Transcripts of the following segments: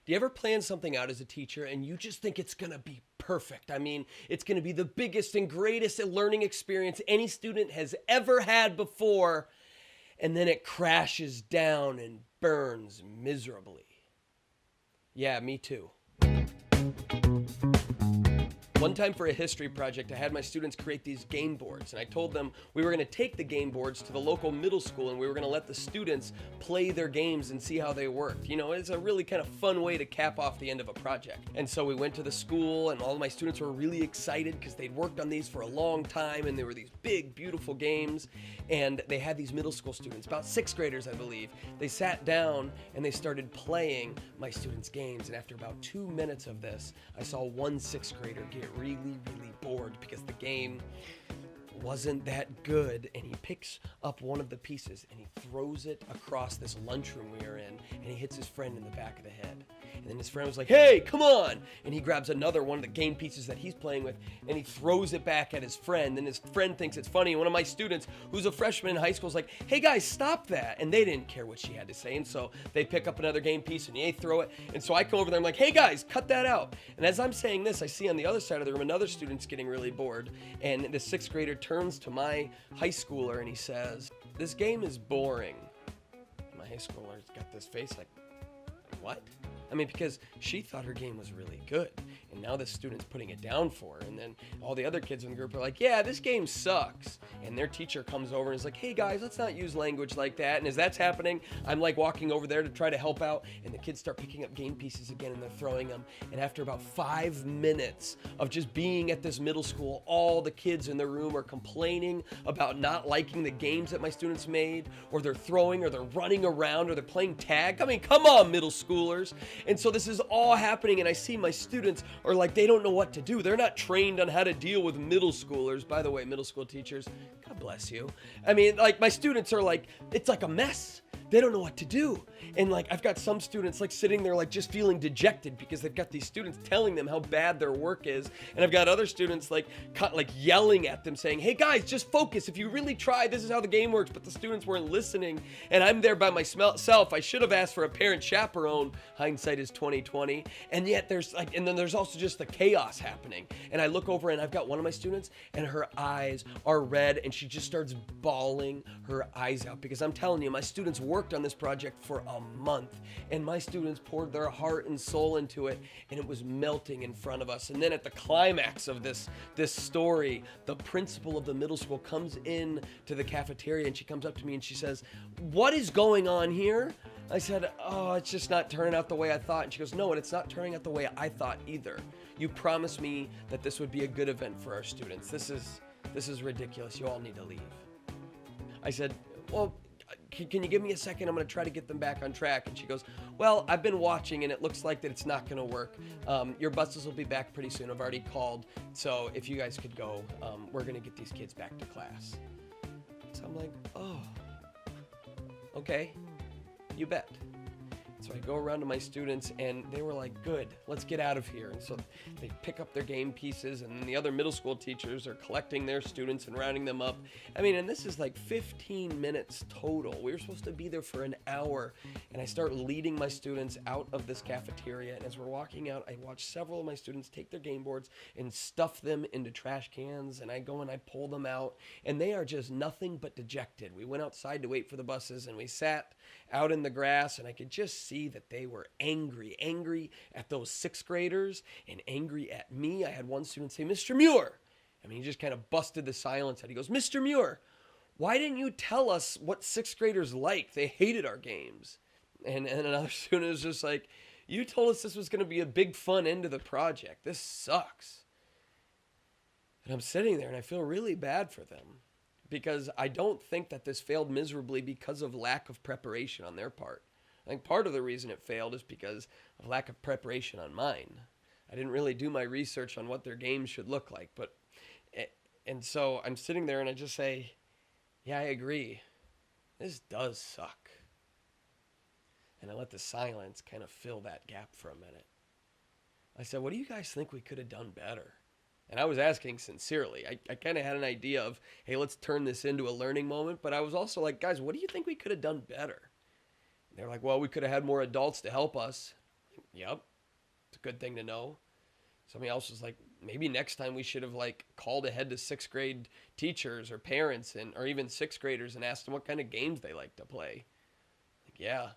Do you ever plan something out as a teacher and you just think it's going to be perfect? I mean, it's going to be the biggest and greatest learning experience any student has ever had before, and then it crashes down and burns miserably. Yeah, me too. One time for a history project, I had my students create these game boards, and I told them we were going to take the game boards to the local middle school and we were going to let the students play their games and see how they worked. You know, it's a really kind of fun way to cap off the end of a project. And so we went to the school, and all of my students were really excited because they'd worked on these for a long time, and they were these big, beautiful games. And they had these middle school students, about sixth graders, I believe. They sat down and they started playing my students' games. And after about 2 minutes of this, I saw one sixth grader get really, really bored because the game wasn't that good, and he picks up one of the pieces and he throws it across this lunchroom we were in, and he hits his friend in the back of the head. And then his friend was like, "Hey, come on!" And he grabs another one of the game pieces that he's playing with, and he throws it back at his friend. And his friend thinks it's funny. And one of my students, who's a freshman in high school, is like, "Hey guys, stop that!" And they didn't care what she had to say, and so they pick up another game piece and they throw it. And so I come over there, I'm like, "Hey guys, cut that out!" And as I'm saying this, I see on the other side of the room another student's getting really bored, and the sixth grader turns to my high schooler and he says, "This game is boring." My high schooler's got this face like, "What?" I mean, because she thought her game was really good, and now this student's putting it down for her, and then all the other kids in the group are like, "Yeah, this game sucks." And their teacher comes over and is like, "Hey guys, let's not use language like that." And as that's happening, I'm like walking over there to try to help out, and the kids start picking up game pieces again, and they're throwing them. And after about 5 minutes of just being at this middle school, all the kids in the room are complaining about not liking the games that my students made, or they're throwing, or they're running around, or they're playing tag. I mean, come on, middle schoolers. And so this is all happening, and I see my students are like, they don't know what to do. They're not trained on how to deal with middle schoolers. By the way, middle school teachers, God bless you. I mean, like, my students are like, it's like a mess. They don't know what to do. And like, I've got some students like sitting there like just feeling dejected because they've got these students telling them how bad their work is. And I've got other students like yelling at them saying, "Hey guys, just focus. If you really try, this is how the game works." But the students weren't listening. And I'm there by myself. I should have asked for a parent chaperone. Hindsight is 2020. And yet there's like, and then there's also just the chaos happening. And I look over and I've got one of my students and her eyes are red and she just starts bawling her eyes out because I'm telling you, my students worked on this project for a month, and my students poured their heart and soul into it, and it was melting in front of us. And then at the climax of this story, the principal of the middle school comes in to the cafeteria, and she comes up to me and she says, "What is going on here?" I said, "Oh, it's just not turning out the way I thought." And she goes, "No, and it's not turning out the way I thought either. You promised me that this would be a good event for our students. This is ridiculous. You all need to leave." I said, "Well, can you give me a second? I'm going to try to get them back on track." And she goes, "Well, I've been watching and it looks like that it's not going to work. Your buses will be back pretty soon. I've already called. So if you guys could go, we're going to get these kids back to class." So I'm like, "Oh, okay, you bet." So I go around to my students and they were like, "Good, let's get out of here." And so they pick up their game pieces, and then the other middle school teachers are collecting their students and rounding them up. I mean, and this is like 15 minutes total. We were supposed to be there for an hour, and I start leading my students out of this cafeteria. And as we're walking out, I watch several of my students take their game boards and stuff them into trash cans, and I go and I pull them out, and they are just nothing but dejected. We went outside to wait for the buses, and we sat out in the grass, and I could just see that they were angry at those sixth graders and angry at me. I had one student say, "Mr. Muir." I mean, he just kind of busted the silence and he goes, "Mr. Muir, why didn't you tell us what sixth graders like? They hated our games." And another student was just like, "You told us this was going to be a big fun end to the project. This sucks." And I'm sitting there and I feel really bad for them because I don't think that this failed miserably because of lack of preparation on their part. I think part of the reason it failed is because of lack of preparation on mine. I didn't really do my research on what their games should look like, and so I'm sitting there and I just say, "Yeah, I agree. This does suck." And I let the silence kind of fill that gap for a minute. I said, "What do you guys think we could have done better?" And I was asking sincerely. I kind of had an idea of, hey, let's turn this into a learning moment, but I was also like, "Guys, what do you think we could have done better?" They're like, "Well, we could have had more adults to help us." Yep. It's a good thing to know. Somebody else was like, maybe next time we should have like called ahead to sixth grade teachers or parents or even sixth graders and asked them what kind of games they like to play. Like, yeah.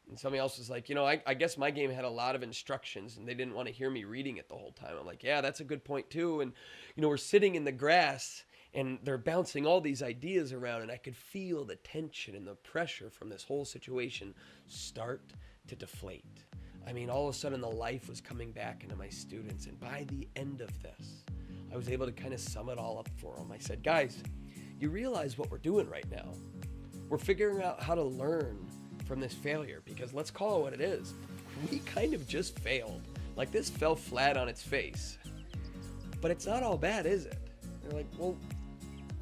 And somebody else was like, I guess my game had a lot of instructions and they didn't want to hear me reading it the whole time. I'm like, yeah, that's a good point too. And, we're sitting in the grass and they're bouncing all these ideas around and I could feel the tension and the pressure from this whole situation start to deflate. I mean, all of a sudden the life was coming back into my students. And by the end of this, I was able to kind of sum it all up for them. I said, guys, you realize what we're doing right now. We're figuring out how to learn from this failure, because let's call it what it is. We kind of just failed. Like, this fell flat on its face. But it's not all bad, is it? They're like, well,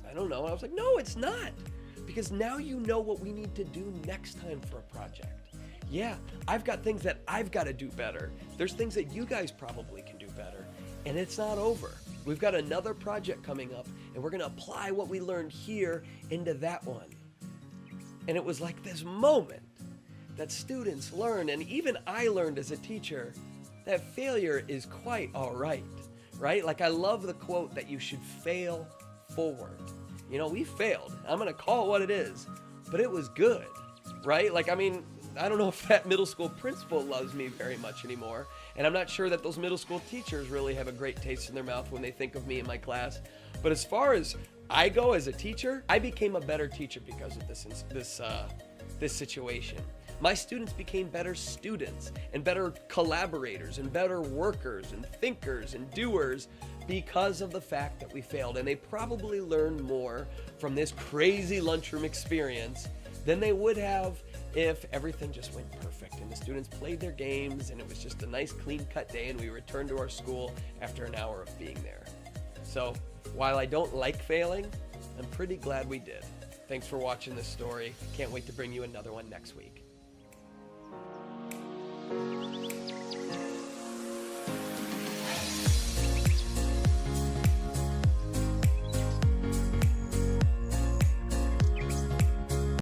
I don't know. I was like, no, it's not. Because now you know what we need to do next time for a project. Yeah, I've got things that I've got to do better. There's things that you guys probably can do better. And it's not over. We've got another project coming up, and we're going to apply what we learned here into that one. And it was like this moment that students learned, and even I learned as a teacher, that failure is quite all right, right? Like, I love the quote that you should fail forward. We failed. I'm going to call it what it is, but it was good, right? Like, I mean, I don't know if that middle school principal loves me very much anymore, and I'm not sure that those middle school teachers really have a great taste in their mouth when they think of me in my class. But as far as I go as a teacher, I became a better teacher because of this situation. My students became better students and better collaborators and better workers and thinkers and doers because of the fact that we failed. And they probably learned more from this crazy lunchroom experience than they would have if everything just went perfect and the students played their games and it was just a nice clean-cut day and we returned to our school after an hour of being there. So, while I don't like failing, I'm pretty glad we did. Thanks for watching this story. Can't wait to bring you another one next week.